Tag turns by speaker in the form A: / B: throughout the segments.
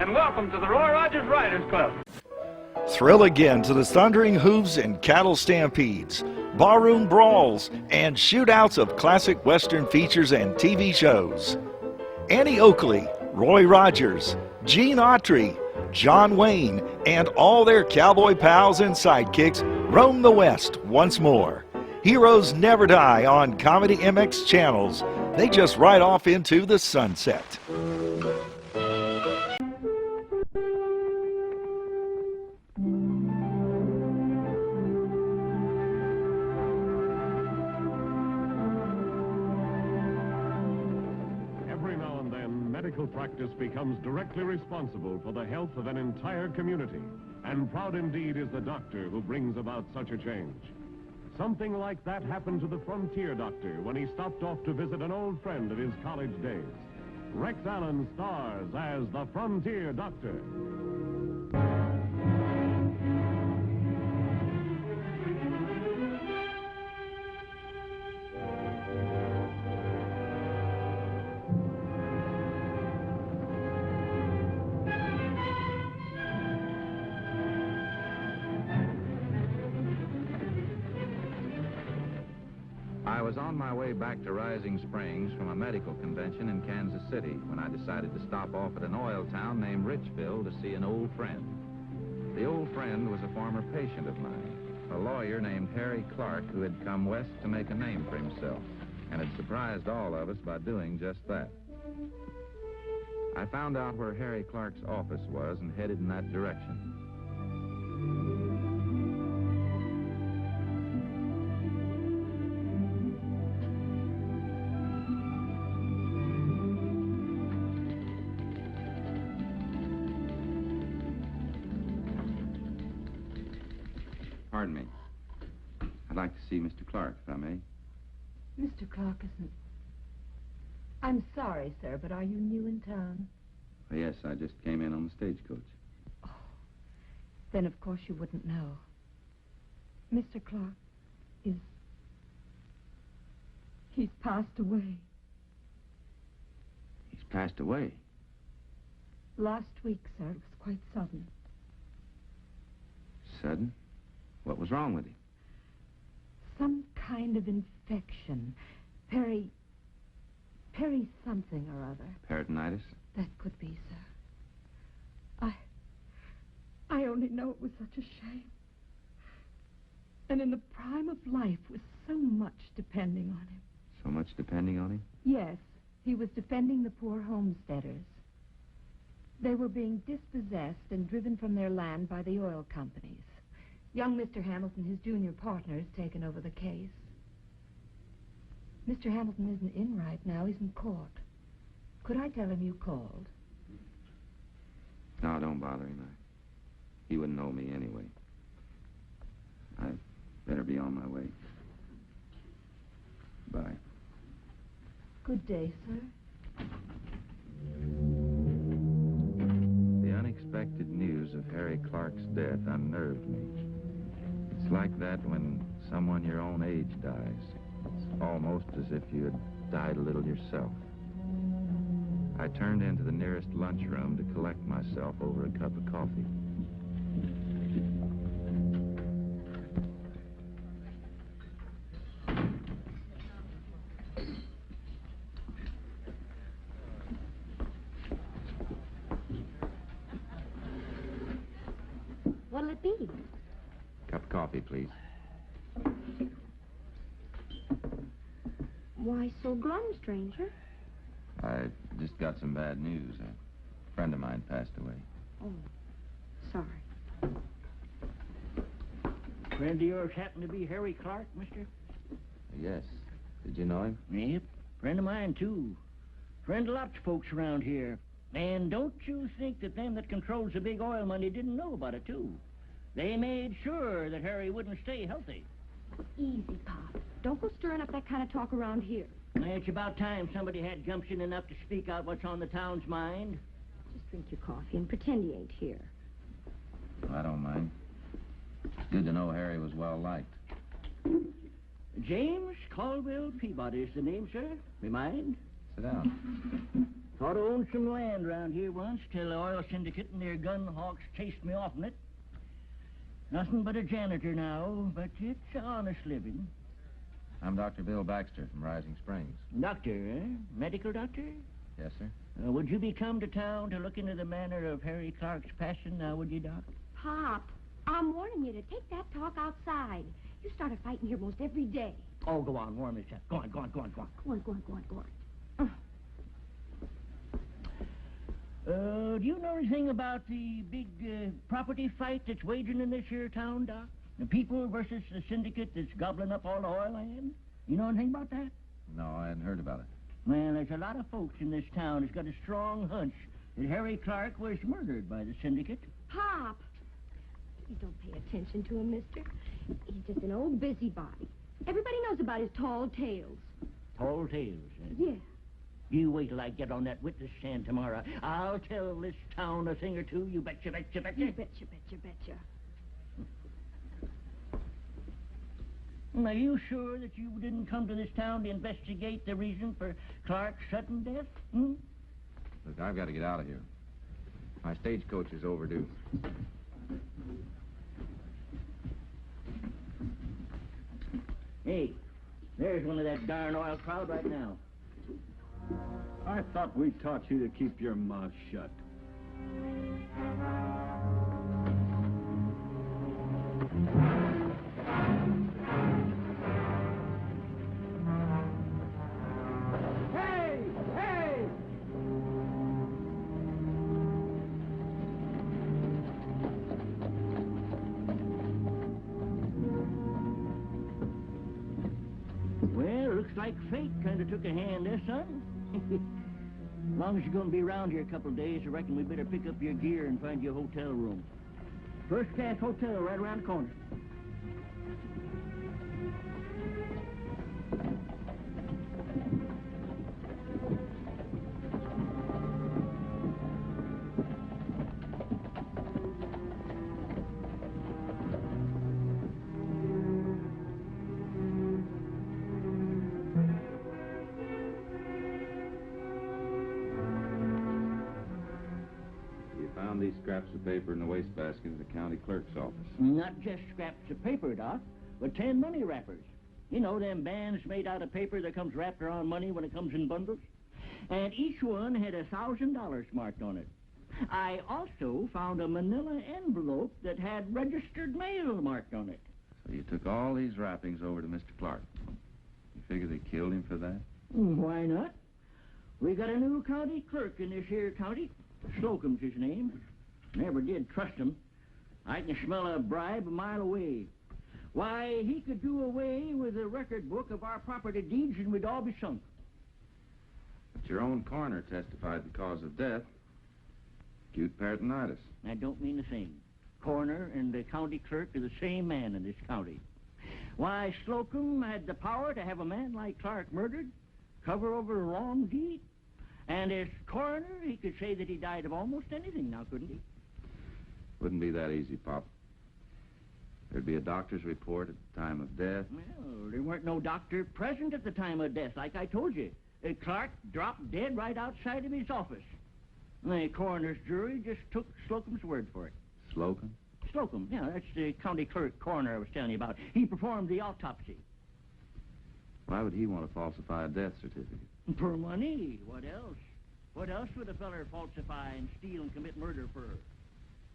A: and welcome to the Roy Rogers Riders Club.
B: Thrill again to the thundering hooves and cattle stampedes, barroom brawls, and shootouts of classic Western features and TV shows. Annie Oakley, Roy Rogers, Gene Autry, John Wayne, and all their cowboy pals and sidekicks roam the West once more. Heroes never die on Comedy MX channels. They just ride off into the sunset.
C: Medical practice becomes directly responsible for the health of an entire community, and proud indeed is the doctor who brings about such a change. Something like that happened to the frontier doctor when he stopped off to visit an old friend of his college days. Rex Allen stars as the Frontier Doctor.
D: I was on my way back to Rising Springs from a medical convention in Kansas City when I decided to stop off at an oil town named Richville to see an old friend. The old friend was a former patient of mine, a lawyer named Harry Clark, who had come west to make a name for himself and had surprised all of us by doing just that. I found out where Harry Clark's office was and headed in that direction. Pardon me. I'd like to see Mr. Clark, if I may.
E: Mr. Clark isn't... I'm sorry, sir, but are you new in town?
D: Oh, yes, I just came in on the stagecoach.
E: Oh, then of course you wouldn't know. Mr. Clark is... He's passed away.
D: He's passed away?
E: Last week, sir. It was quite sudden.
D: Sudden? What was wrong with him?
E: Some kind of infection. Perry something or other.
D: Peritonitis?
E: That could be, sir. I only know it was such a shame. And in the prime of life with so much depending on him.
D: So much depending on him?
E: Yes, he was defending the poor homesteaders. They were being dispossessed and driven from their land by the oil companies. Young Mr. Hamilton, his junior partner, has taken over the case. Mr. Hamilton isn't in right now. He's in court. Could I tell him you called?
D: No, don't bother him. He wouldn't know me anyway. I'd better be on my way. Bye.
E: Good day, sir.
D: The unexpected news of Harry Clark's death unnerved me. It's like that when someone your own age dies. It's almost as if you had died a little yourself. I turned into the nearest lunchroom to collect myself over a cup of coffee.
E: What'll it be?
D: Cup of coffee, please.
F: Why so glum, stranger?
D: I just got some bad news. A friend of mine passed away.
F: Oh, sorry.
G: Friend of yours happen to be Harry Clark, mister?
D: Yes. Did you know him?
G: Yep. Friend of mine, too. Friend of lots of folks around here. And don't you think that them that controls the big oil money didn't know about it, too? They made sure that Harry wouldn't stay healthy.
F: Easy, Pop. Don't go stirring up that kind of talk around here.
G: It's about time somebody had gumption enough to speak out what's on the town's mind.
F: Just drink your coffee and pretend you ain't here.
D: I don't mind. It's good to know Harry was well liked.
G: James Caldwell Peabody is the name, sir. Me mind?
D: Sit down.
G: Thought I owned some land around here once till the oil syndicate and their gun hawks chased me off in it. Nothing but a janitor now, but it's an honest living.
D: I'm Dr. Bill Baxter from Rising Springs.
G: Doctor, eh? Medical doctor?
D: Yes, sir.
G: Would you be come to town to look into the manner of Harry Clark's passing now, would you, Doc?
F: Pop, I'm warning you to take that talk outside. You start a fighting here most every day.
G: Oh, go on, warm yourself. Go on, go on, go on, go on.
F: Go on.
G: Do you know anything about the big property fight that's waging in this here town, Doc? The people versus the syndicate that's gobbling up all the oil land? You know anything about that?
D: No, I hadn't heard about it.
G: Well, there's a lot of folks in this town that's got a strong hunch that Harry Clark was murdered by the syndicate.
F: Pop, you don't pay attention to him, mister. He's just an old busybody. Everybody knows about his tall tales.
G: Tall tales, eh?
F: Yeah.
G: You wait till I get on that witness stand tomorrow. I'll tell this town a thing or two. You betcha, betcha, betcha.
F: You betcha.
G: Are you sure that you didn't come to this town to investigate the reason for Clark's sudden death? Hmm?
D: Look, I've got to get out of here. My stagecoach is overdue.
G: Hey, there's one of that darn oil crowd right now.
A: I thought we taught you to keep your mouth shut. Hey! Hey!
G: Well, looks like fate kind of took a hand there, son. As long as you're going to be around here a couple of days, I reckon we better pick up your gear and find you a hotel room. First class hotel right around the corner.
D: These scraps of paper in the wastebasket of the county clerk's office.
G: Not just scraps of paper, Doc, but 10 money wrappers. You know, them bands made out of paper that comes wrapped around money when it comes in bundles? And each one had $1,000 marked on it. I also found a manila envelope that had registered mail marked on it.
D: So you took all these wrappings over to Mr. Clark. You figure they killed him for that?
G: Why not? We got a new county clerk in this here county. Slocum's his name. Never did trust him. I can smell a bribe a mile away. Why, he could do away with the record book of our property deeds and we'd all be sunk.
D: But your own coroner testified the cause of death. Acute peritonitis.
G: That don't mean a thing. Coroner and the county clerk are the same man in this county. Why, Slocum had the power to have a man like Clark murdered, cover over a wrong deed. And as coroner, he could say that he died of almost anything now, couldn't he?
D: Wouldn't be that easy, Pop. There'd be a doctor's report at the time of death.
G: Well, there weren't no doctor present at the time of death, like I told you. Clark dropped dead right outside of his office. The coroner's jury just took Slocum's word for it.
D: Slocum?
G: Slocum, yeah, that's the county clerk coroner I was telling you about. He performed the autopsy.
D: Why would he want to falsify a death certificate?
G: For money. What else? What else would a feller falsify and steal and commit murder for?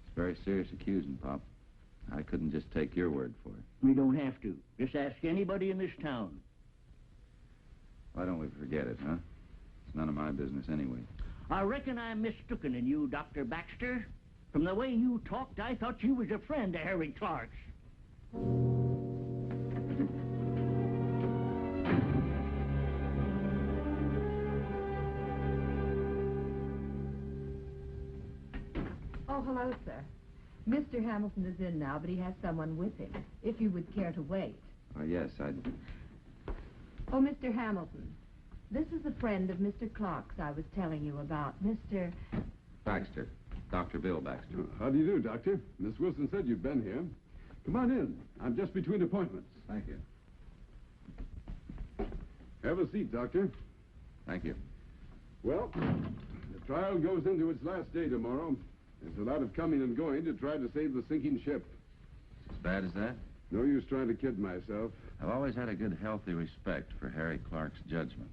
D: It's very serious accusing, Pop. I couldn't just take your word for it.
G: We don't have to. Just ask anybody in this town.
D: Why don't we forget it, huh? It's none of my business anyway.
G: I reckon I'm mistooken in you, Dr. Baxter. From the way you talked, I thought you was a friend of Harry Clark's.
E: Oh, hello, sir. Mr. Hamilton is in now, but he has someone with him, if you would care to wait.
D: Oh, yes, I'd...
E: Oh, Mr. Hamilton, this is a friend of Mr. Clark's I was telling you about, Mr.
D: Baxter. Dr. Bill Baxter.
H: How do you do, Doctor? Miss Wilson said you'd been here. Come on in. I'm just between appointments.
D: Thank you.
H: Have a seat, Doctor.
D: Thank you.
H: Well, Trial goes into its last day tomorrow. There's a lot of coming and going to try to save the sinking ship.
D: As bad as that?
H: No use trying to kid myself.
D: I've always had a good, healthy respect for Harry Clark's judgment.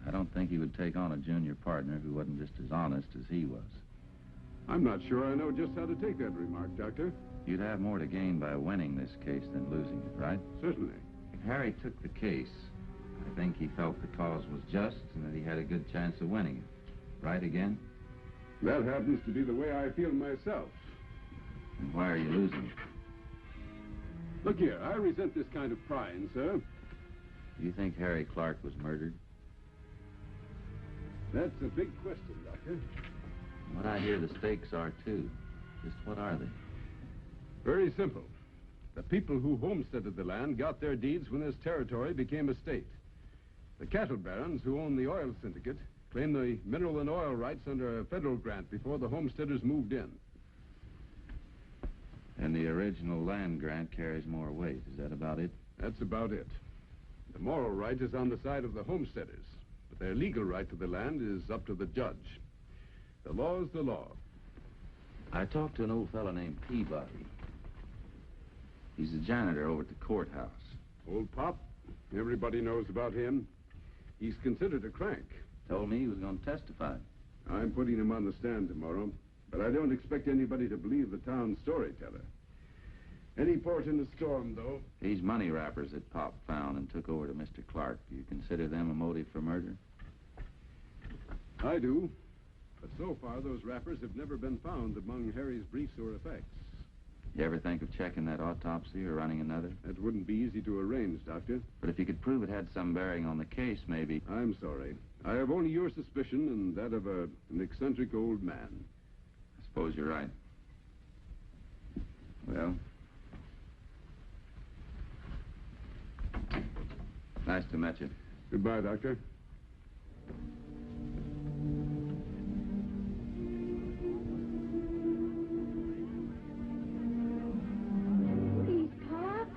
D: I don't think he would take on a junior partner who wasn't just as honest as he was.
H: I'm not sure I know just how to take that remark, Doctor.
D: You'd have more to gain by winning this case than losing it, right?
H: Certainly.
D: If Harry took the case, I think he felt the cause was just and that he had a good chance of winning it. Right again?
H: That happens to be the way I feel myself.
D: And why are you losing it?
H: Look here, I resent this kind of prying, sir.
D: Do you think Harry Clark was murdered?
H: That's a big question, Doctor.
D: What I hear the stakes are, too. Just what are they?
H: Very simple. The people who homesteaded the land got their deeds when this territory became a state. The cattle barons who own the oil syndicate claimed the mineral and oil rights under a federal grant before the homesteaders moved in.
D: And the original land grant carries more weight. Is that about it?
H: That's about it. The moral right is on the side of the homesteaders, but their legal right to the land is up to the judge. The law is the law.
D: I talked to an old fellow named Peabody. He's a janitor over at the courthouse.
H: Old Pop, everybody knows about him. He's considered a crank.
D: Told me he was going to testify.
H: I'm putting him on the stand tomorrow, but I don't expect anybody to believe the town storyteller. Any port in the storm, though.
D: These money wrappers that Pop found and took over to Mr. Clark, do you consider them a motive for murder?
H: I do. But so far, those wrappers have never been found among Harry's briefs or effects.
D: You ever think of checking that autopsy or running another?
H: That wouldn't be easy to arrange, Doctor.
D: But if you could prove it had some bearing on the case, maybe...
H: I'm sorry. I have only your suspicion and that of an eccentric old man.
D: I suppose you're right. Well... nice to meet you.
H: Goodbye, Doctor.
F: Please, Pop.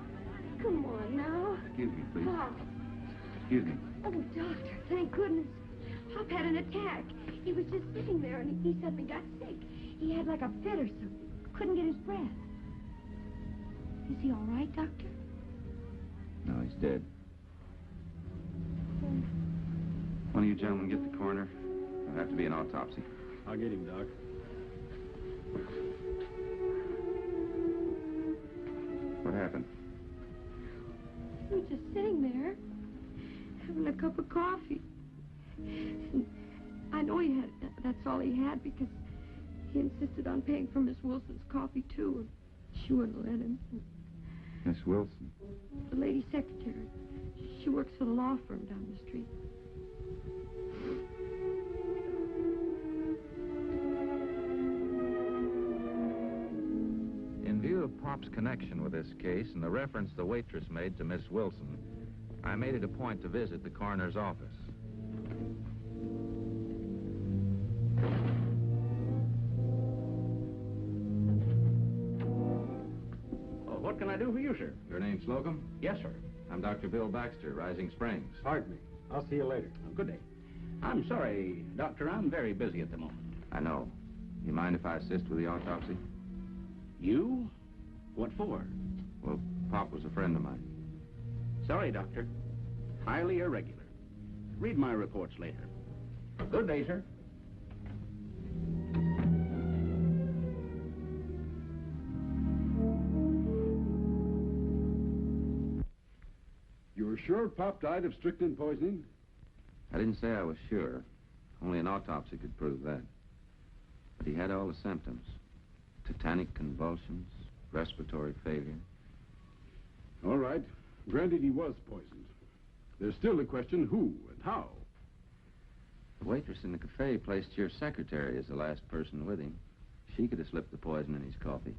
F: Come on now.
D: Excuse me, please.
F: Pop.
D: Excuse me.
F: Oh, Doctor, thank goodness. Pop had an attack. He was just sitting there and he suddenly got sick. He had like a fit or something. Couldn't get his breath. Is he all right, Doctor?
D: No, he's dead. One of you gentlemen get the coroner. There'll have to be an autopsy.
A: I'll get him, Doc.
D: What happened?
F: He was just sitting there, having a cup of coffee. And I know that's all he had because he insisted on paying for Miss Wilson's coffee, too. And she wouldn't let him.
D: Miss Wilson?
F: The lady secretary. She works for the law firm down the street.
D: In view of Pop's connection with this case and the reference the waitress made to Miss Wilson, I made it a point to visit the coroner's office.
G: What can I do for you, sir?
D: Your name's Slocum?
G: Yes, sir.
D: I'm Dr. Bill Baxter, Rising Springs.
A: Pardon me. I'll see you later.
G: Good day. I'm sorry, Doctor. I'm very busy at the moment.
D: I know. You mind if I assist with the autopsy?
G: You? What for?
D: Well, Pop was a friend of mine.
G: Sorry, Doctor. Highly irregular. Read my reports later. Good day, sir.
H: You're sure Pop died of strychnine poisoning?
D: I didn't say I was sure. Only an autopsy could prove that. But he had all the symptoms. Tetanic convulsions, respiratory failure.
H: All right. Granted he was poisoned. There's still the question who and how.
D: The waitress in the cafe placed your secretary as the last person with him. She could have slipped the poison in his coffee.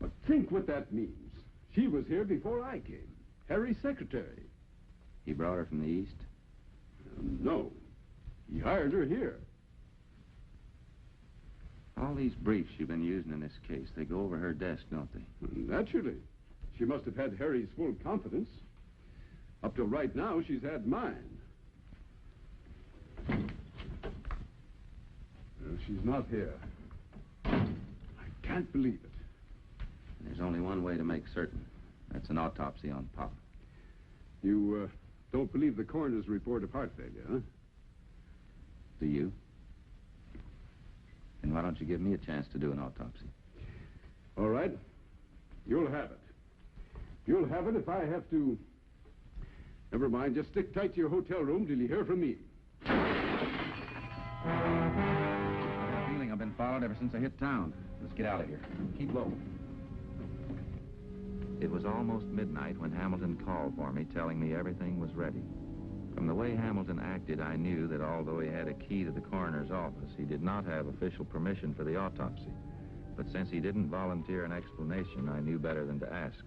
H: But think what that means. She was here before I came. Harry's secretary.
D: He brought her from the east?
H: No. He hired her here.
D: All these briefs you've been using in this case, they go over her desk, don't they?
H: Naturally. She must have had Harry's full confidence. Up till right now, she's had mine. She's not here. I can't believe it.
D: There's only one way to make certain. That's an autopsy on Pop.
H: You, don't believe the coroner's report of heart failure, huh?
D: Do you? Then why don't you give me a chance to do an autopsy?
H: All right. You'll have it. You'll have it if I have to... Never mind, just stick tight to your hotel room till you hear from me.
D: I have a feeling I've been followed ever since I hit town. Let's get out of here. Keep low. It was almost midnight when Hamilton called for me, telling me everything was ready. From the way Hamilton acted, I knew that although he had a key to the coroner's office, he did not have official permission for the autopsy. But since he didn't volunteer an explanation, I knew better than to ask.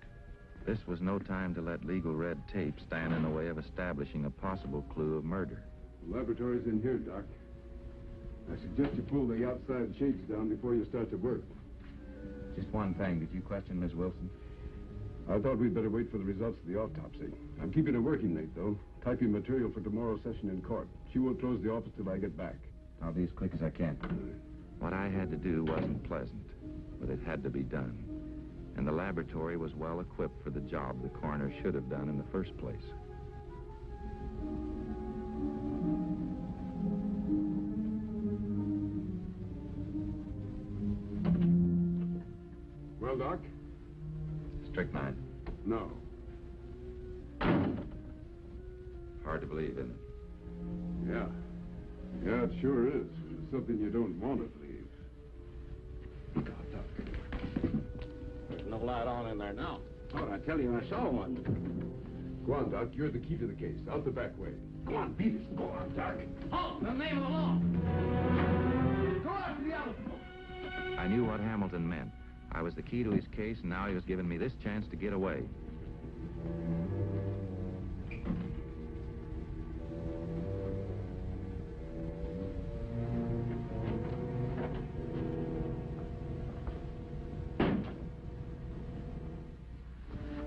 D: This was no time to let legal red tape stand in the way of establishing a possible clue of murder.
H: The laboratory's in here, Doc. I suggest you pull the outside shades down before you start to work.
D: Just one thing. Did you question Miss Wilson?
H: I thought we'd better wait for the results of the autopsy. I'm keeping her working late, though. Typing material for tomorrow's session in court. She won't close the office till I get back.
D: I'll be as quick as I can. What I had to do wasn't pleasant, but it had to be done. And the laboratory was well equipped for the job the coroner should have done in the first place.
H: Well, Doc?
D: Strychnine.
H: No.
D: Hard to believe, isn't it?
H: Yeah. Yeah, it sure is. It's something you don't want to believe.
I: There's no light on in there now. Oh, I tell you, I saw one.
H: Go on, Doc. You're the key to the case. Out the back way.
I: Go on, beat it. Go on, Doc. Halt! In the name of the law. Go after the other folks.
D: I knew what Hamilton meant. I was the key to his case, and now he was giving me this chance to get away.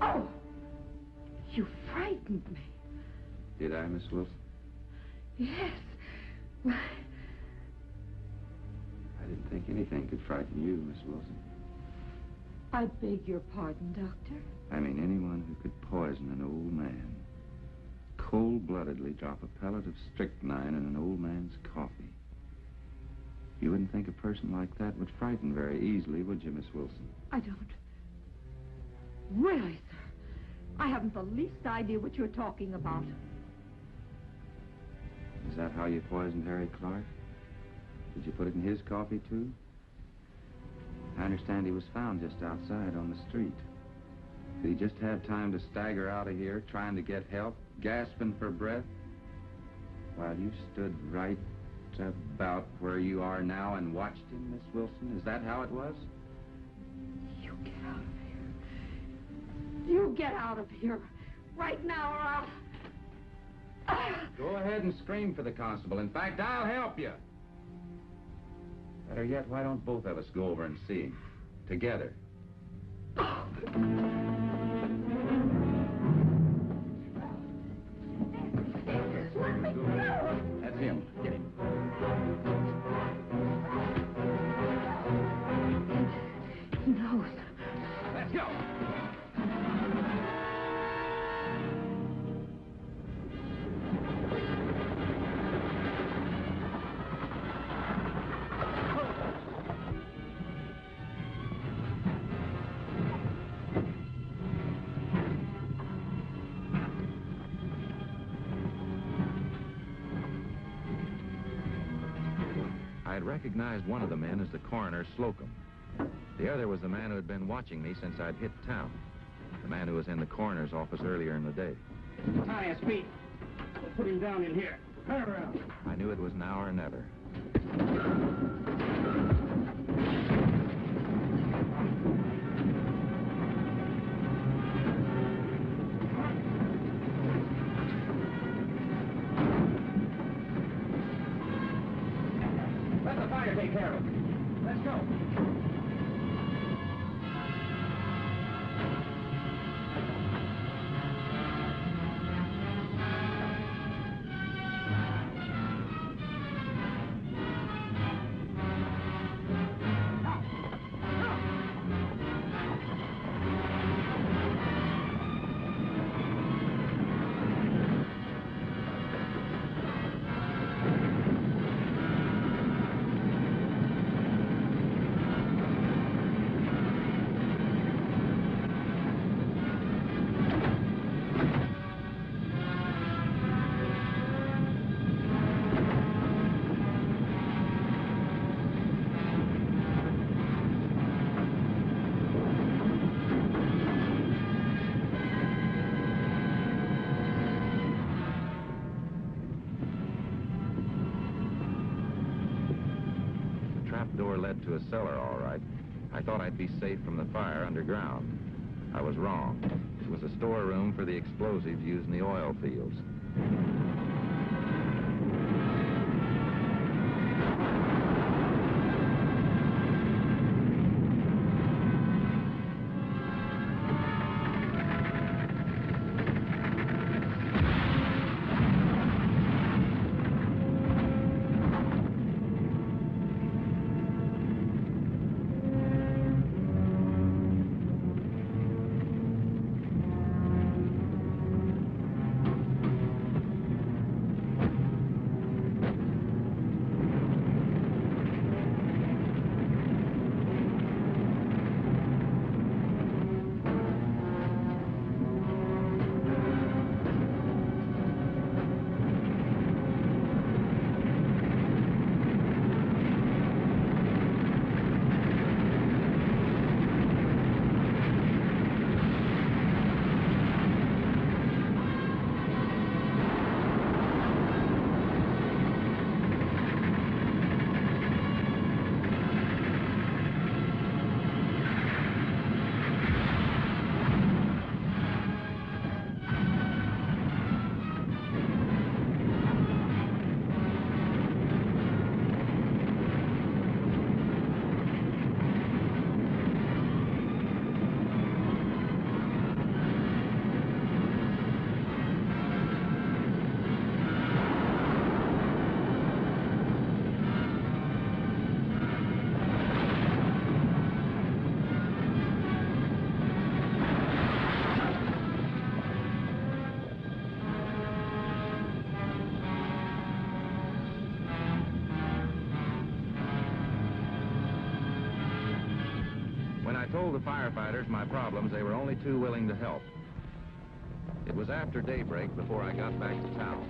E: Oh! You frightened me.
D: Did I, Miss Wilson?
E: Yes. Why?
D: I didn't think anything could frighten you, Miss Wilson.
E: I beg your pardon, Doctor.
D: I mean anyone who could poison an old man. Cold-bloodedly drop a pellet of strychnine in an old man's coffee. You wouldn't think a person like that would frighten very easily, would you, Miss Wilson?
E: I don't. Really, sir. I haven't the least idea what you're talking about.
D: Is that how you poisoned Harry Clark? Did you put it in his coffee, too? I understand he was found just outside on the street. Did he just have time to stagger out of here, trying to get help, gasping for breath, while you stood right about where you are now and watched him, Miss Wilson? Is that how it was?
E: You get out of here. You get out of here. Right now, or I'll...
D: Go ahead and scream for the constable. In fact, I'll help you. Better yet, why don't both of us go over and see him? Together. That's him. Get him.
E: He knows.
D: Let's go. I had recognized one of the men as the coroner, Slocum. The other was the man who had been watching me since I'd hit town. The man who was in the coroner's office earlier in the day.
G: Tie his feet. We'll put him down in here. Turn around.
D: I knew it was now or never.
G: Let the fire take care of it. Let's go.
D: led to a cellar, all right. I thought I'd be safe from the fire underground. I was wrong. It was a storeroom for the explosives used in the oil fields. When I told the firefighters my problems, they were only too willing to help. It was after daybreak before I got back to town.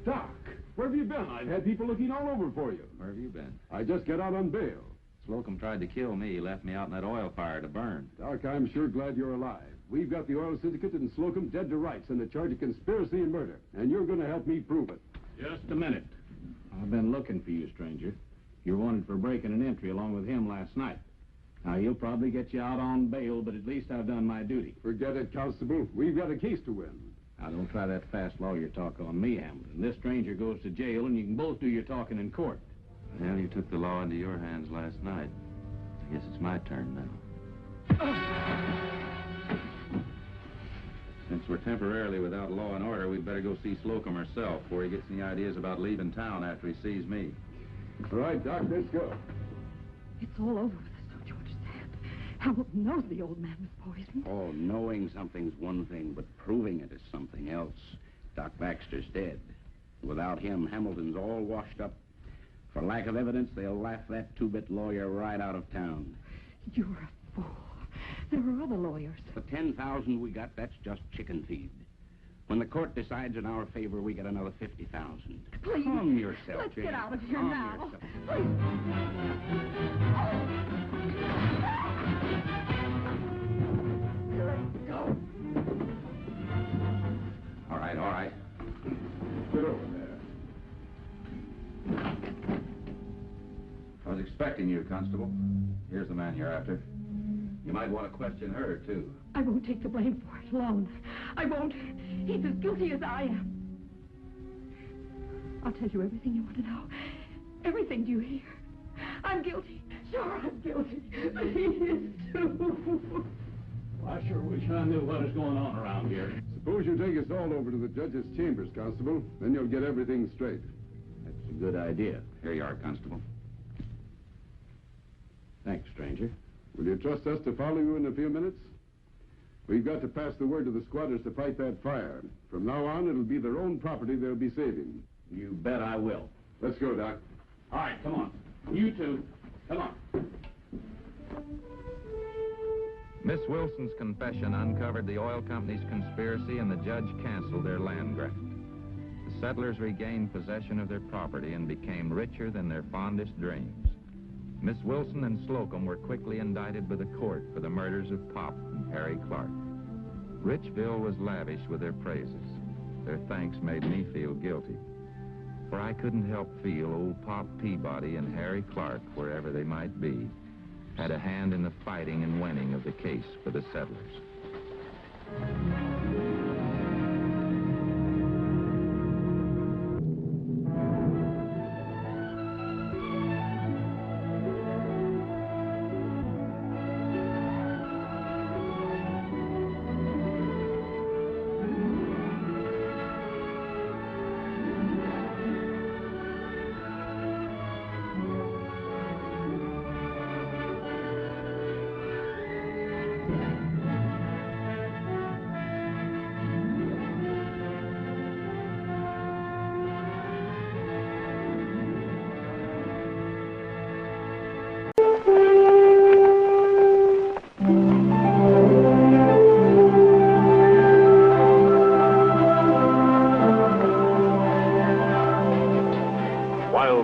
H: Doc, where have you been? I've had people looking all over for you.
D: Where have you been?
H: I just got out on bail.
D: Slocum tried to kill me. He left me out in that oil fire to burn.
H: Doc, I'm sure glad you're alive. We've got the oil syndicate and Slocum dead to rights on the charge of conspiracy and murder, and you're going to help me prove it.
J: Just a minute. I've been looking for you, stranger. You're wanted for breaking an entry along with him last night. Now, he'll probably get you out on bail, but at least I've done my duty.
H: Forget it, Constable. We've got a case to win.
J: Now, don't try that fast lawyer talk on me, Hamilton. This stranger goes to jail, and you can both do your talking in court.
D: Well, you took the law into your hands last night. I guess it's my turn now. Since we're temporarily without law and order, we'd better go see Slocum herself before he gets any ideas about leaving town after he sees me.
H: All right, Doc, let's go.
E: It's all over with us, don't you understand? Hamilton knows the old man was poisoned.
K: Oh, knowing something's one thing, but proving it is something else. Doc Baxter's dead. Without him, Hamilton's all washed up. For lack of evidence, they'll laugh that two-bit lawyer right out of town.
E: You're a fool. There are other lawyers.
K: The 10,000 we got, that's just chicken feed. When the court decides in our favor, we get another 50,000.
E: Please.
K: Calm yourself,
E: Let's
K: Jane.
E: get out of here
K: Calm
E: now.
K: yourself.
E: Please. Let's go.
D: All right, all right.
H: Get over there.
D: I was expecting you, Constable. Here's the man you're after. You might want to question her, too.
E: I won't take the blame for it alone. I won't. He's as guilty as I am. I'll tell you everything you want to know. Everything, do you hear? I'm guilty. Sure, I'm guilty. But he is, too.
J: Well, I sure wish I knew what is going on around here.
H: Suppose you take us all over to the judge's chambers, Constable. Then you'll get everything straight.
J: That's a good idea.
D: Here you are, Constable.
J: Thanks, stranger.
H: Will you trust us to follow you in a few minutes? We've got to pass the word to the squatters to fight that fire. From now on, it'll be their own property they'll be saving.
J: You bet I will.
H: Let's go, Doc.
J: All right, come on. You two, come on.
D: Miss Wilson's confession uncovered the oil company's conspiracy, and the judge canceled their land grant. The settlers regained possession of their property and became richer than their fondest dreams. Miss Wilson and Slocum were quickly indicted by the court for the murders of Pop and Harry Clark. Richville was lavish with their praises. their thanks made me feel guilty. For I couldn't help feel old Pop Peabody and Harry Clark, wherever they might be, had a hand in the fighting and winning of the case for the settlers.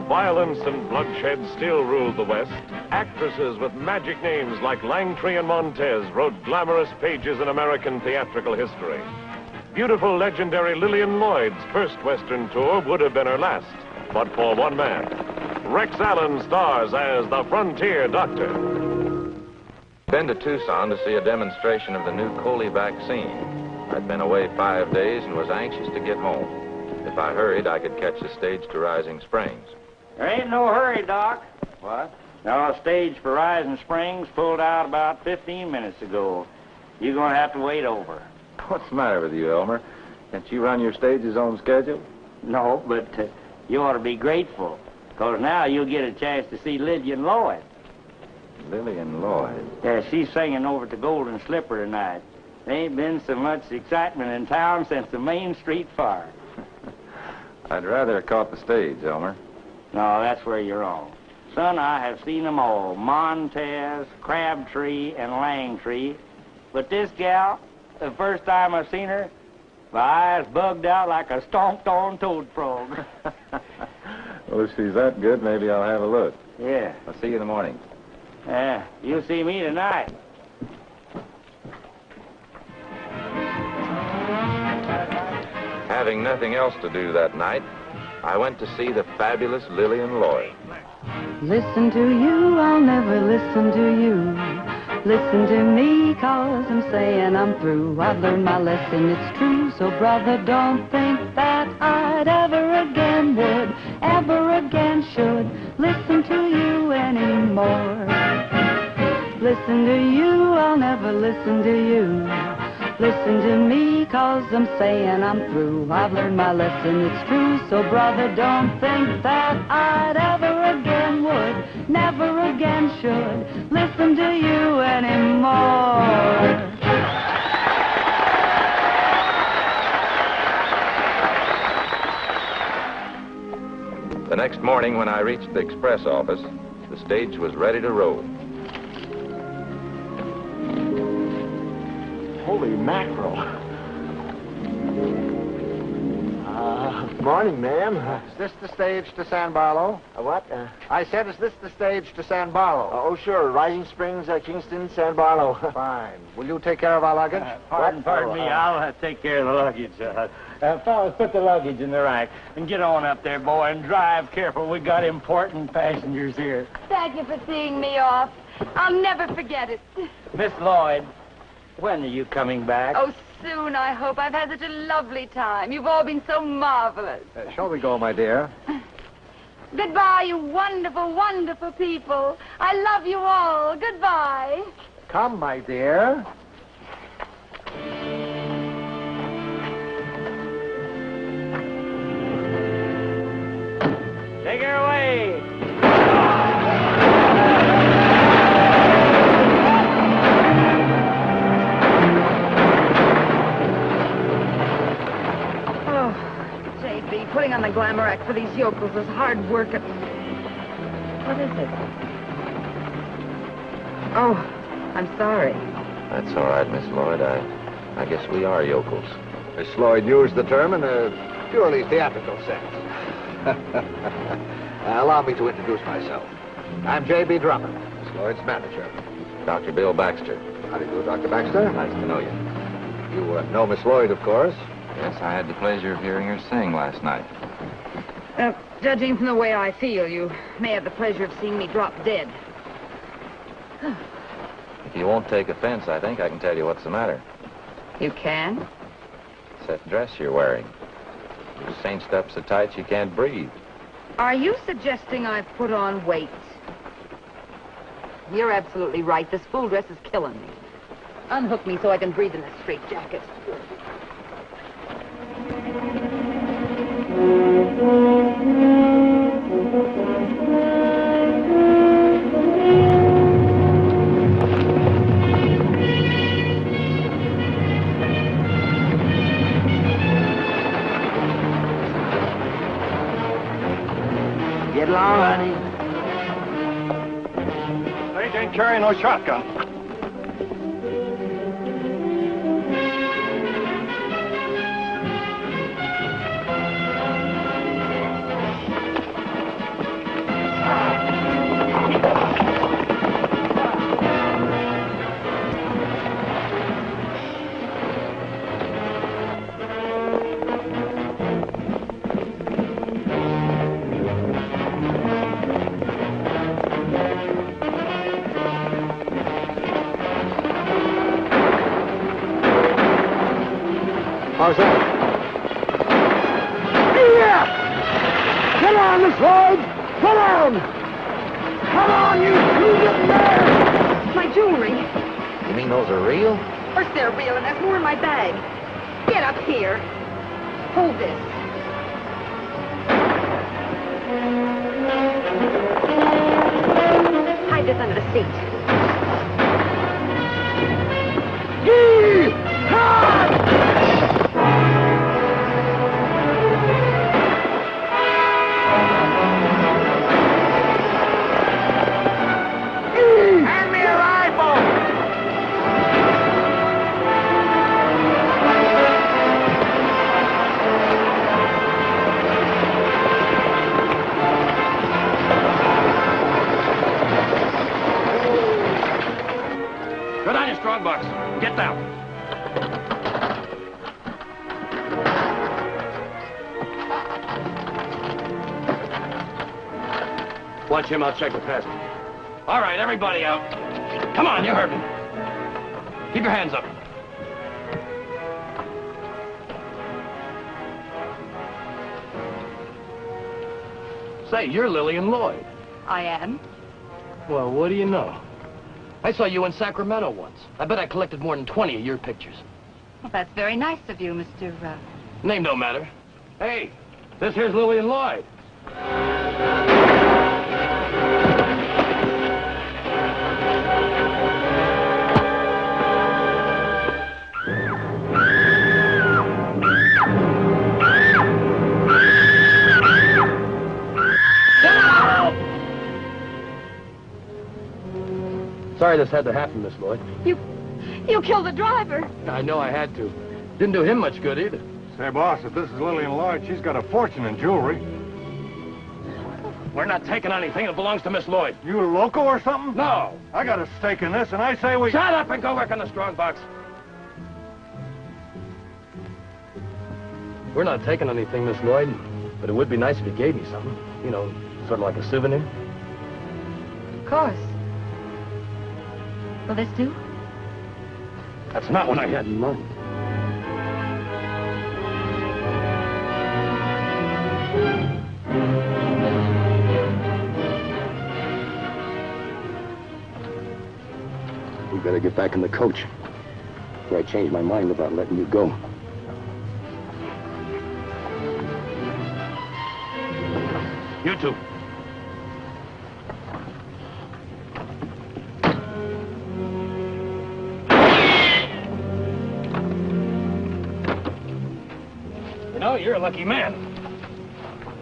C: Violence and bloodshed still ruled the West. Actresses with magic names like Langtry and Montez wrote glamorous pages in American theatrical history. Beautiful, legendary Lillian Loyd's first Western tour would have been her last, but for one man. Rex Allen stars as the Frontier Doctor.
D: Been to Tucson to see a demonstration of the new Coley vaccine. I'd been away 5 days and was anxious to get home. If I hurried, I could catch the stage to Rising Springs.
G: There ain't no hurry, Doc.
D: What?
G: No, a stage for Rising Springs pulled out about 15 minutes ago. You're going to have to wait over.
D: What's the matter with you, Elmer? Can't you run your stage's own schedule?
G: No, but you ought to be grateful, because now you'll get a chance to see Lillian Loyd.
D: Lillian Loyd?
G: Yeah, she's singing over at the Golden Slipper tonight. There ain't been so much excitement in town since the Main Street fire.
D: I'd rather have caught the stage, Elmer.
G: No, that's where you're wrong. Son, I have seen them all, Montez, Crabtree, and Langtry. But this gal, the first time I've seen her, my eyes bugged out like a stomped-on toad frog.
D: Well, if she's that good, maybe I'll have a look.
G: Yeah.
D: I'll see you in the morning.
G: Yeah, you'll see me tonight.
D: Having nothing else to do that night, I went to see the fabulous Lillian Loyd.
L: Listen to you, I'll never listen to you. Listen to me, 'cause I'm saying I'm through. I've learned my lesson, it's true. So brother, don't think that I'd ever again would, ever again should listen to you anymore. Listen to you, I'll never listen to you. Listen to me, 'cause I'm saying I'm through. I've learned my lesson, it's true. So brother, don't think that I'd ever again would, never again should listen to you anymore.
D: The next morning when I reached the express office, the stage was ready to roll.
M: Holy mackerel. Morning, ma'am.
N: Is this the stage to San Barlow?
M: What?
N: I said, is this the stage to San Barlow?
M: Oh, sure. Rising Springs, Kingston, San Barlow.
N: Fine. Will you take care of our luggage?
G: Pardon me, I'll take care of the luggage. Fellas, put the luggage in the rack and get on up there, boy, and drive careful. We got important passengers here.
F: Thank you for seeing me off. I'll never forget it.
G: Miss Loyd, when are you coming back?
F: Oh, soon, I hope. I've had such a lovely time. You've all been so marvelous.
N: Shall we go, my dear?
F: Goodbye, you wonderful, wonderful people. I love you all. Goodbye.
N: Come, my dear.
G: Take her away.
E: Putting on the glamour act for these yokels is hard work. What is it? Oh, I'm sorry.
D: That's all right, Miss Loyd. I guess we are yokels.
N: Miss Loyd used the term in a purely theatrical sense. Allow me to introduce myself. I'm J.B. Drummond, Miss Loyd's manager.
D: Dr. Bill Baxter.
N: How do you do, Dr. Baxter?
D: Nice to know you.
N: You know Miss Loyd, of course.
D: Yes, I had the pleasure of hearing her sing last night.
O: Judging from the way I feel, you may have the pleasure of seeing me drop dead.
D: If you won't take offense, I think I can tell you what's the matter.
O: You can?
D: It's that dress you're wearing. You're cinched up so tight you can't breathe.
O: Are you suggesting I've put on weight? You're absolutely right. This full dress is killing me. Unhook me so I can breathe in this straitjacket.
M: Get along, honey.
A: Sage ain't carrying no shotgun.
M: How's that? Yeah! Come on, Miss Loyd! Come on! Come on, you two there!
O: My jewelry.
N: You mean those are real?
O: Of course they're real, and there's more in my bag. Get up here. Hold this. Hide this under the seat.
M: Hand me a rifle!
I: Good on you, Strongbox. Get down. Watch him, I'll check the past. All right, everybody out. Come on, you heard me. Keep your hands up. Say, you're Lillian Loyd.
O: I am.
I: Well, what do you know? I saw you in Sacramento once. I bet I collected more than 20 of your pictures.
O: Well, that's very nice of you, Mr.
I: Name don't matter. Hey, this here's Lillian Loyd. Sorry this had to happen, Miss Loyd.
F: You killed the driver.
I: I know I had to. Didn't do him much good either.
A: Say, boss, if this is Lillian Loyd, she's got a fortune in jewelry.
I: We're not taking anything that belongs to Miss Loyd.
A: You loco or something?
I: No.
A: I got a stake in this, and I say we...
I: Shut up and go work on the Strongbox. We're not taking anything, Miss Loyd, but it would be nice if you gave me something. You know, sort of like a souvenir.
O: Of course. Will this do?
I: That's not what I had in mind. We better get back in the coach before I change my mind about letting you go. You two. You know, you're a lucky man.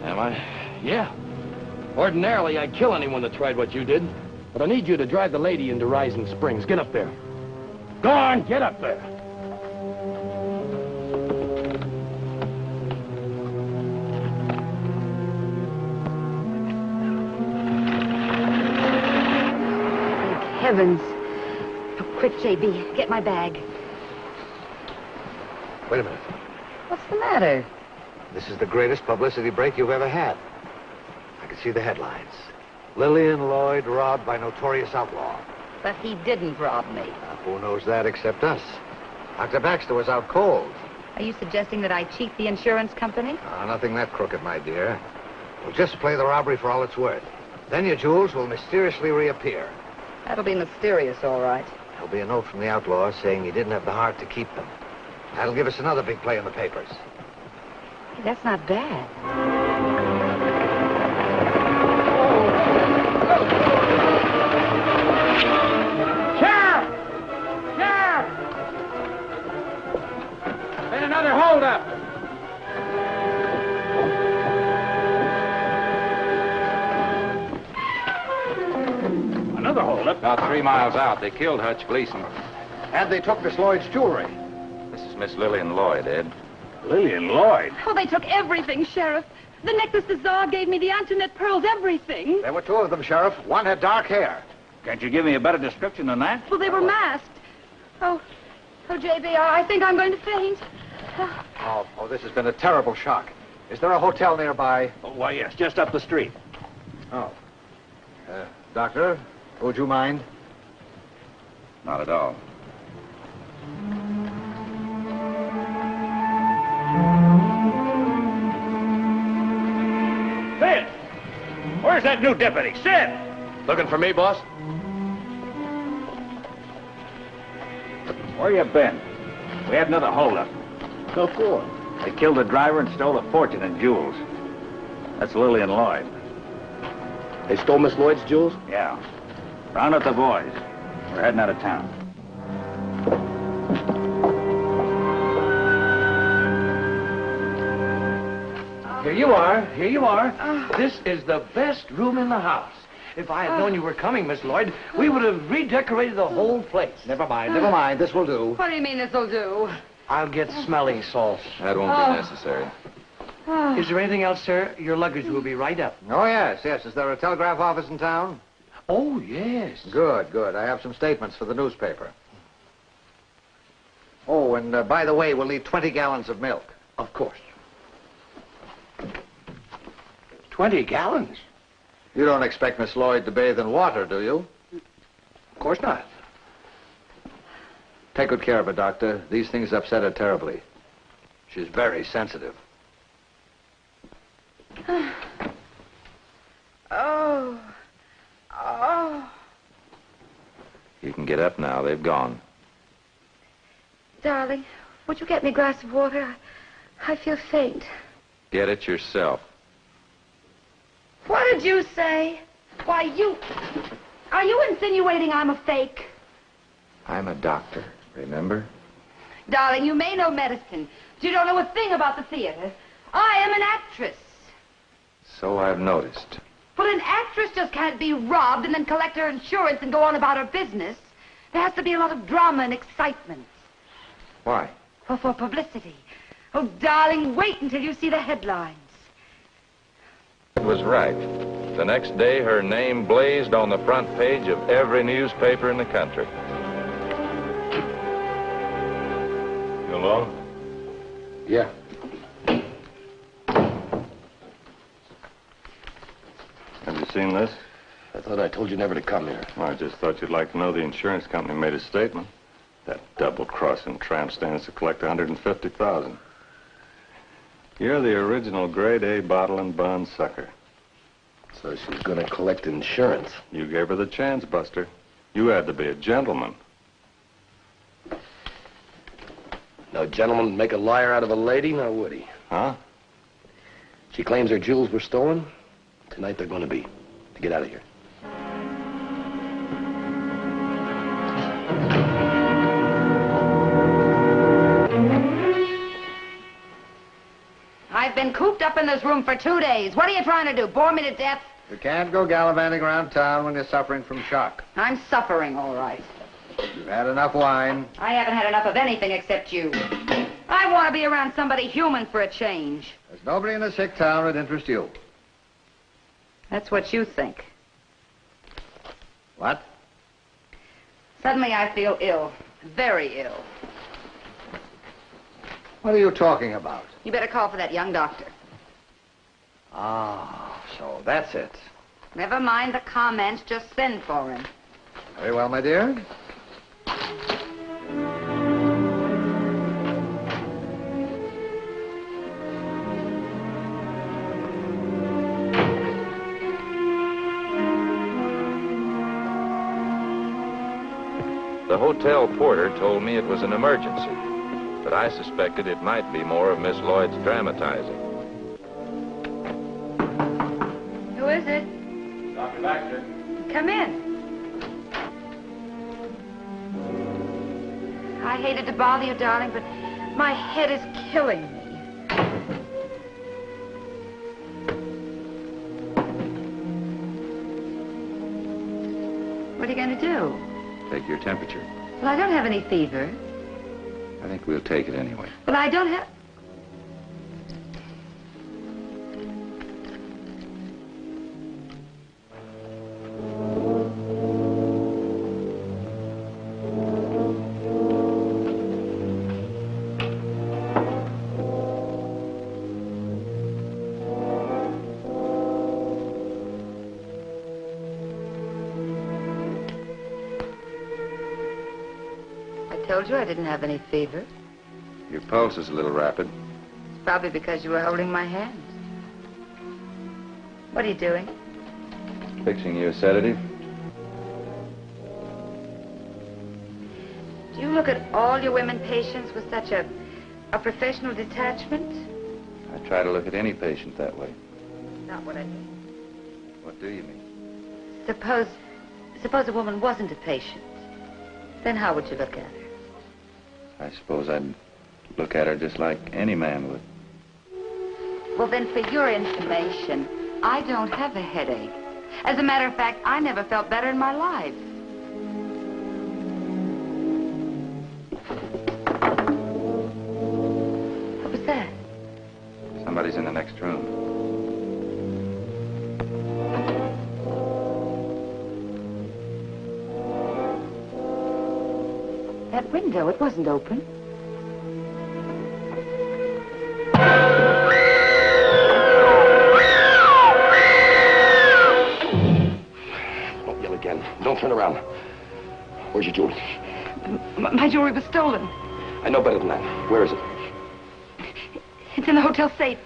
I: Am I? Yeah. Ordinarily, I'd kill anyone that tried what you did. But I need you to drive the lady into Rising Springs. Get up there. Go on, get up there.
O: Thank heavens. Oh, quick, JB. Get my bag.
N: Wait a minute.
O: What's the matter?
N: This is the greatest publicity break you've ever had. I can see the headlines. Lillian Loyd robbed by notorious outlaw.
O: But he didn't rob me.
N: Who knows that except us? Dr. Baxter was out cold.
O: Are you suggesting that I cheat the insurance company?
N: Nothing that crooked, my dear. We'll just play the robbery for all it's worth. Then your jewels will mysteriously reappear.
O: That'll be mysterious, all right.
N: There'll be a note from the outlaw saying he didn't have the heart to keep them. That'll give us another big play in the papers.
O: Hey, that's not bad.
N: Sheriff! Sheriff! Been another holdup.
J: Another holdup? About 3 miles out. They killed Hutch Gleason.
N: And they took Miss Lloyd's jewelry.
D: This is Miss Lillian Loyd, Ed.
J: Lillian Loyd?
F: Oh, they took everything, Sheriff. The necklace the Czar gave me, the Antoinette pearls, everything.
N: There were 2 of them, Sheriff. One had dark hair.
J: Can't you give me a better description than that?
F: Well, they were masked. Oh, J.B., I think I'm going to faint.
N: Oh, this has been a terrible shock. Is there a hotel nearby?
J: Oh, why, yes, just up the street.
N: Oh. Doctor, would you mind?
D: Not at all.
J: Sid! Where's that new deputy? Sid!
I: Looking for me, boss?
J: Where you been? We had another holdup.
I: No for.
J: They killed the driver and stole a fortune in jewels. That's Lillian Loyd.
I: They stole Miss Lloyd's jewels?
J: Yeah. Round up the boys. We're heading out of town.
I: Here you are. Here you are. This is the best room in the house. If I had known you were coming, Miss Lloyd, we would have redecorated the whole place.
N: Never mind. This will do.
O: What do you mean this'll do?
I: I'll get smelling salts.
D: That won't be necessary.
I: Is there anything else, sir? Your luggage will be right up.
N: Oh, yes. Is there a telegraph office in town?
I: Oh, yes.
N: Good. I have some statements for the newspaper. Oh, and by the way, we'll need 20 gallons of milk.
I: Of course. 20 gallons?
N: You don't expect Miss Lloyd to bathe in water, do you?
I: Of course not.
N: Take good care of her, Doctor. These things upset her terribly. She's very sensitive.
O: Oh.
D: You can get up now. They've gone.
F: Darling, would you get me a glass of water? I feel faint.
D: Get it yourself.
F: What did you say? Why, are you insinuating I'm a fake?
D: I'm a doctor, remember?
O: Darling, you may know medicine, but you don't know a thing about the theater. I am an actress.
D: So I've noticed.
O: Well, an actress just can't be robbed and then collect her insurance and go on about her business. There has to be a lot of drama and excitement.
D: Why?
O: Well, for publicity. Oh, darling, wait until you see the headlines.
D: It was right. The next day, her name blazed on the front page of every newspaper in the country.
H: You alone?
I: Yeah.
H: Have you seen this?
I: I thought I told you never to come here.
H: Well, I just thought you'd like to know the insurance company made a statement. That double-crossing tramp stands to collect $150,000. You're the original grade-A bottle and bond sucker.
I: So she's going to collect insurance.
H: You gave her the chance, Buster. You had to be a gentleman.
I: No gentleman would make a liar out of a lady, now would he?
H: Huh?
I: She claims her jewels were stolen. Tonight they're going to be. To get out of here.
O: I've been cooped up in this room for 2 days. What are you trying to do, bore me to death?
N: You can't go gallivanting around town when you're suffering from shock.
O: I'm suffering, all right.
N: You've had enough wine.
O: I haven't had enough of anything except you. I want to be around somebody human for a change.
N: There's nobody in a sick town that interests you.
O: That's what you think.
N: What?
O: Suddenly I feel ill. Very ill.
N: What are you talking about?
O: You better call for that young doctor.
N: Ah, so that's it.
O: Never mind the comments, just send for him.
N: Very well, my dear.
D: The hotel porter told me it was an emergency, but I suspected it might be more of Miss Lloyd's dramatizing.
O: Who is it?
J: Dr. Baxter.
O: Come in. I hated to bother you, darling, but my head is killing me. What are you going to do?
D: Take your temperature.
O: Well, I don't have any fever.
D: I think we'll take it anyway.
O: Well, I don't have... I told you I didn't have any fever.
D: Your pulse is a little rapid.
O: It's probably because you were holding my hand. What are you doing?
D: Fixing you a sedative.
O: Do you look at all your women patients with such a professional detachment?
D: I try to look at any patient that way.
O: Not what I mean.
D: What do you mean?
O: Suppose a woman wasn't a patient. Then how would you look at her?
D: I suppose I'd look at her just like any man would.
O: Well, then, for your information, I don't have a headache. As a matter of fact, I never felt better in my life. What was that?
D: Somebody's in the next room.
O: That window, it wasn't open.
I: Don't yell again. Don't turn around. Where's your jewelry?
O: My jewelry was stolen.
I: I know better than that. Where is it?
O: It's in the hotel safe.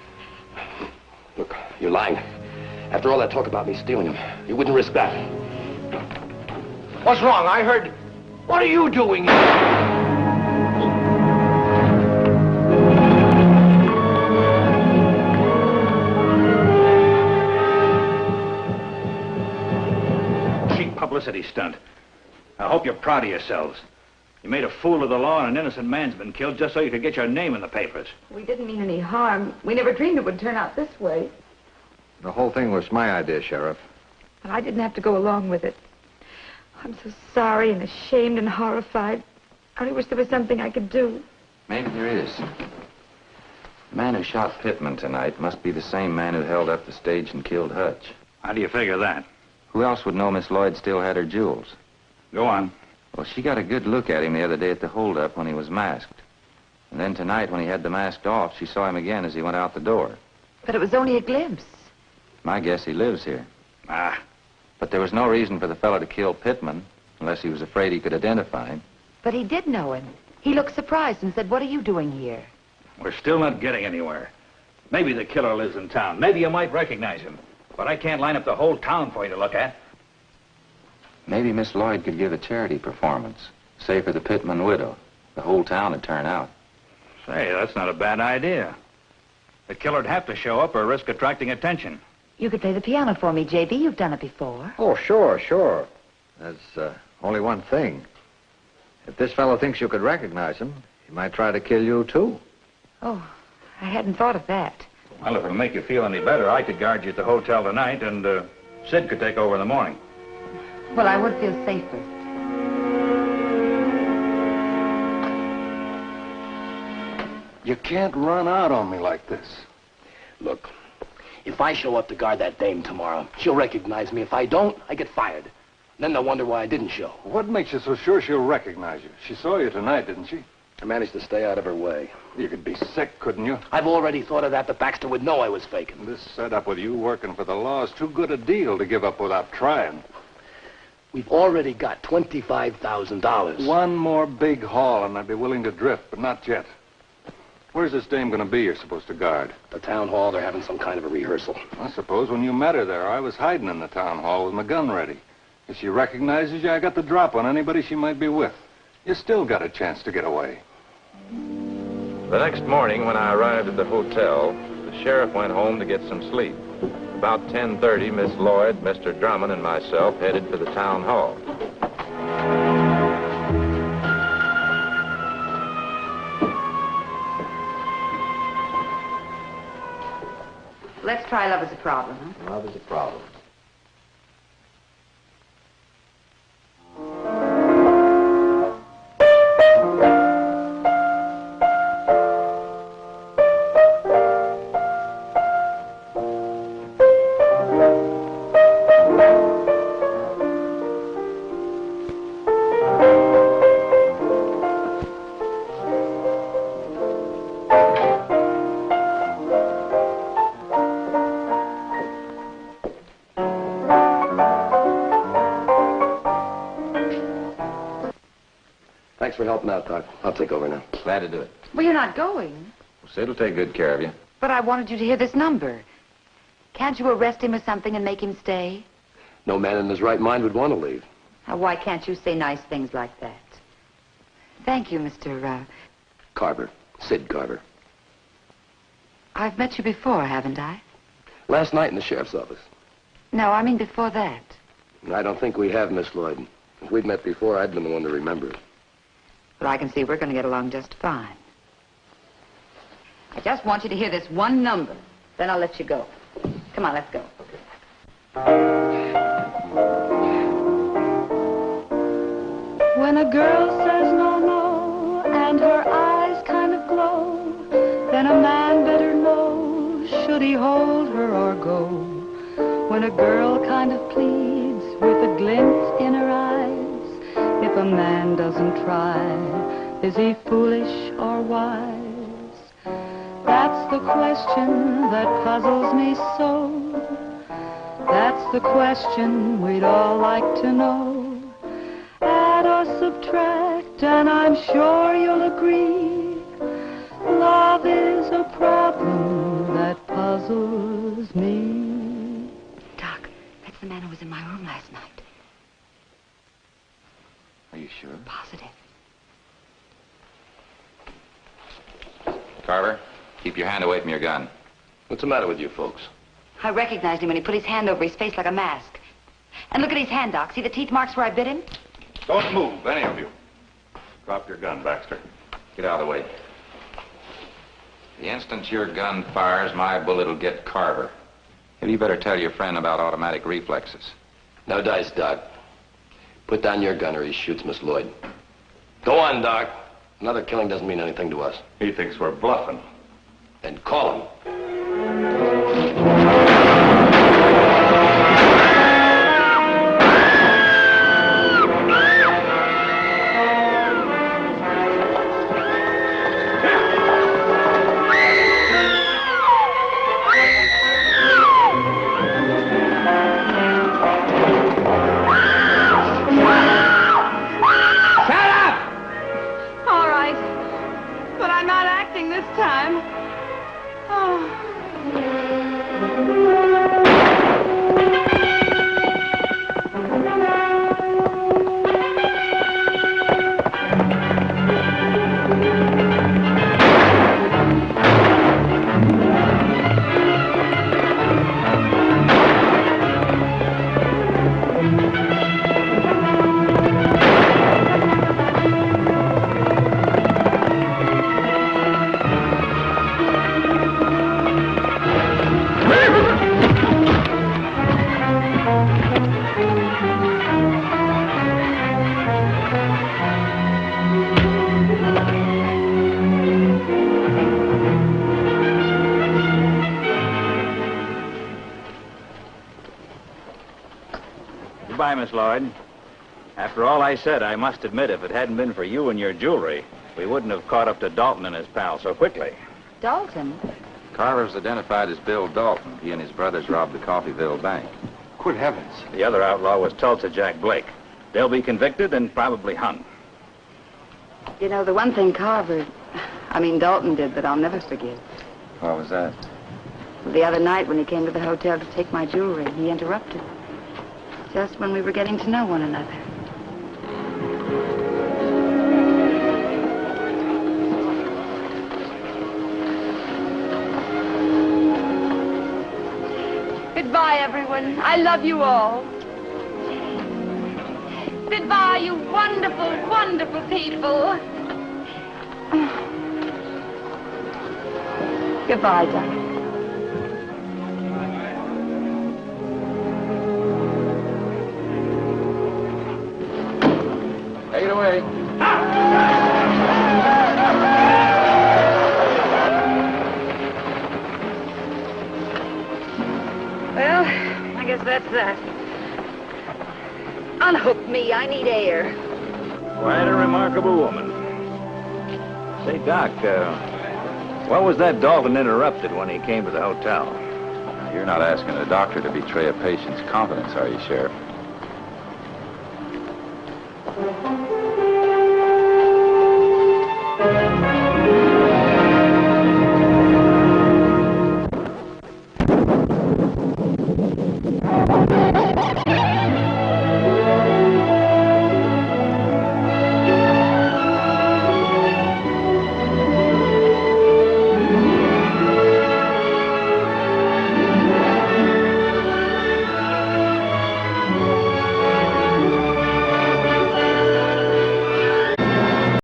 I: Look, you're lying. After all that talk about me stealing them, you wouldn't risk that.
P: What's wrong? I heard... What are you doing here?
J: Cheap publicity stunt. I hope you're proud of yourselves. You made a fool of the law and an innocent man's been killed just so you could get your name in the papers.
E: We didn't mean any harm. We never dreamed it would turn out this way.
N: The whole thing was my idea, Sheriff.
E: But I didn't have to go along with it. I'm so sorry and ashamed and horrified. I only wish there was something I could do.
D: Maybe there is. The man who shot Pittman tonight must be the same man who held up the stage and killed Hutch.
J: How do you figure that?
D: Who else would know Miss Lloyd still had her jewels?
J: Go on.
D: Well, she got a good look at him the other day at the holdup when he was masked. And then tonight, when he had the mask off, she saw him again as he went out the door.
O: But it was only a glimpse.
D: My guess he lives here.
J: Ah.
D: But there was no reason for the fellow to kill Pittman, unless he was afraid he could identify him.
O: But he did know him. He looked surprised and said, "What are you doing here?"
J: We're still not getting anywhere. Maybe the killer lives in town. Maybe you might recognize him. But I can't line up the whole town for you to look at.
D: Maybe Miss Lloyd could give a charity performance, say for the Pittman widow. The whole town would turn out.
J: Say, that's not a bad idea. The killer'd have to show up or risk attracting attention.
O: You could play the piano for me, J.B. You've done it before.
N: Oh, sure. There's only one thing. If this fellow thinks you could recognize him, he might try to kill you, too.
O: Oh, I hadn't thought of that.
J: Well, if it'll make you feel any better, I could guard you at the hotel tonight, and Sid could take over in the morning.
O: Well, I would feel safer.
I: You can't run out on me like this. Look, if I show up to guard that dame tomorrow, she'll recognize me. If I don't, I get fired. Then they'll wonder why I didn't show.
H: What makes you so sure she'll recognize you? She saw you tonight, didn't she?
I: I managed to stay out of her way.
Q: You could be sick, couldn't you?
I: I've already thought of that, but Baxter would know I was faking.
Q: This setup with you working for the law is too good a deal to give up without trying.
I: We've already got $25,000.
Q: One more big haul, and I'd be willing to drift, but not yet. Where's this dame going to be you're supposed to guard?
I: The town hall, they're having some kind of a rehearsal.
Q: I suppose when you met her there, I was hiding in the town hall with my gun ready. If she recognizes you, I got the drop on anybody she might be with. You still got a chance to get away.
D: The next morning, when I arrived at the hotel, the sheriff went home to get some sleep. About 10:30, Miss Loyd, Mr. Drummond, and myself headed for the town hall.
O: Let's try Love is a Problem, huh?
N: Love is a problem.
I: Thanks for helping out, Doc. I'll take over now.
D: Glad to do it.
O: Well, you're not going.
D: Sid'll take good care of you.
O: But I wanted you to hear this number. Can't you arrest him or something and make him stay?
I: No man in his right mind would want to leave.
O: Now, why can't you say nice things like that? Thank you, Mr.
I: Carver. Sid Carver.
O: I've met you before, haven't I?
I: Last night in the sheriff's office.
O: No, I mean before that.
I: I don't think we have, Miss Loyd. If we'd met before, I'd been the one to remember it.
O: But I can see we're going to get along just fine. I just want you to hear this one number. Then I'll let you go. Come on, let's go.
L: When a girl says no, no, and her eyes kind of glow, then a man better know, should he hold her or go. When a girl kind of pleads with a glint in her eyes, if a man doesn't try, is he foolish or wise? That's the question that puzzles me so. That's the question we'd all like to know. Add or subtract, and I'm sure you'll agree, love is a problem that puzzles me.
O: Doc, that's the man who was in my room last night.
D: Are you sure?
O: Positive.
D: Carver, keep your hand away from your gun.
I: What's the matter with you folks?
O: I recognized him when he put his hand over his face like a mask. And look at his hand, Doc. See the teeth marks where I bit him?
Q: Don't move, any of you. Drop your gun, Baxter.
D: Get out of the way. The instant your gun fires, my bullet'll get Carver. Maybe you better tell your friend about automatic reflexes.
I: No dice, Doc. Put down your gun or he shoots Miss Loyd. Go on, Doc. Another killing doesn't mean anything to us.
Q: He thinks we're bluffing.
I: Then call him.
F: This time. Oh.
J: Goodbye, Miss Loyd. After all I said, I must admit, if it hadn't been for you and your jewelry,
R: we wouldn't have caught up to Dalton and his pal so quickly.
O: Dalton?
D: Carver's identified as Bill Dalton. He and his brothers robbed the Coffeyville Bank.
R: Good heavens. The other outlaw was Tulsa Jack Blake. They'll be convicted and probably hung.
O: You know, the one thing Dalton did that I'll never forget.
D: What was that?
O: The other night when he came to the hotel to take my jewelry, he interrupted. Just when we were getting to know one another. Goodbye, everyone. I love you all. Goodbye, you wonderful, wonderful people. Goodbye, darling.
D: Take it away.
O: Well, I guess that's that. Unhook me. I need air.
R: Quite a remarkable woman. Say, Doc, what was that Dalton interrupted when he came to the hotel?
D: You're not asking a doctor to betray a patient's confidence, are you, Sheriff?